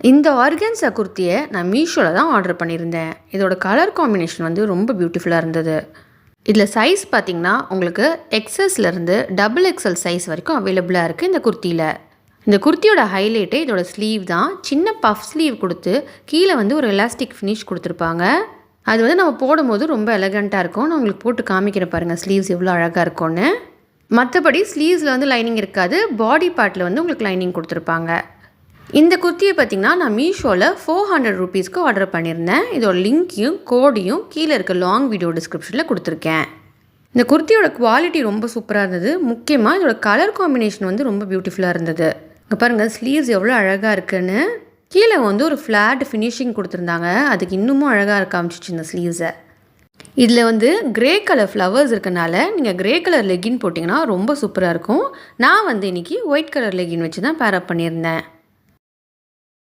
இந்த ஆர்கன்ஸா குர்த்தியை நான் மீஷோவில் தான் ஆர்டர் பண்ணியிருந்தேன். இதோட கலர் காம்பினேஷன் வந்து ரொம்ப பியூட்டிஃபுல்லாக இருந்தது. இதில் சைஸ் பார்த்திங்கன்னா உங்களுக்கு எக்ஸஸ்லேருந்து டபுள் எக்ஸல் சைஸ் வரைக்கும் அவைலபிளாக இருக்குது இந்த குர்த்தியில். இந்த குர்த்தியோட ஹைலைட்டே இதோட ஸ்லீவ் தான். சின்ன பஃப் ஸ்லீவ் கொடுத்து கீழே வந்து ஒரு எலாஸ்டிக் ஃபினிஷ் கொடுத்துருப்பாங்க. அது வந்து நம்ம போடும்போது ரொம்ப எலகண்ட்டாக இருக்கும். நான் உங்களுக்கு போட்டு காமிக்கிறேன் பாருங்கள் ஸ்லீவ்ஸ் எவ்வளோ அழகாக இருக்கும்னு. மற்றபடி ஸ்லீவ்ஸில் வந்து லைனிங் இருக்காது. பாடி பார்ட்டில் வந்து உங்களுக்கு லைனிங் கொடுத்துருப்பாங்க. இந்த குர்த்தியை பார்த்திங்கன்னா நான் மீஷோவில் 400 ரூபீஸ்க்கு ஆர்டர் பண்ணியிருந்தேன். இதோட லிங்க்கையும் கோடையும் கீழே இருக்க லாங் வீடியோ டிஸ்கிரிப்ஷனில் கொடுத்துருக்கேன். இந்த குர்த்தியோட குவாலிட்டி ரொம்ப சூப்பராக இருந்தது. முக்கியமாக இதோட கலர் காம்பினேஷன் வந்து ரொம்ப பியூட்டிஃபுல்லாக இருந்தது. இங்கே பாருங்கள் ஸ்லீவ்ஸ் எவ்வளோ அழகாக இருக்குன்னு. கீழே வந்து ஒரு ஃப்ளாட் ஃபினிஷிங் கொடுத்துருந்தாங்க. அதுக்கு இன்னமும் அழகாக இருக்க ஆரம்பிச்சிச்சு இந்த ஸ்லீவ்ஸை. இதில் வந்து கிரே கலர் ஃப்ளவர்ஸ் இருக்கனால நீங்கள் கிரே கலர் லெகின் போட்டிங்கன்னா ரொம்ப சூப்பராக இருக்கும். நான் வந்து இன்றைக்கி ஒயிட் கலர் லெகின் வச்சு தான் பேரப் பண்ணியிருந்தேன்.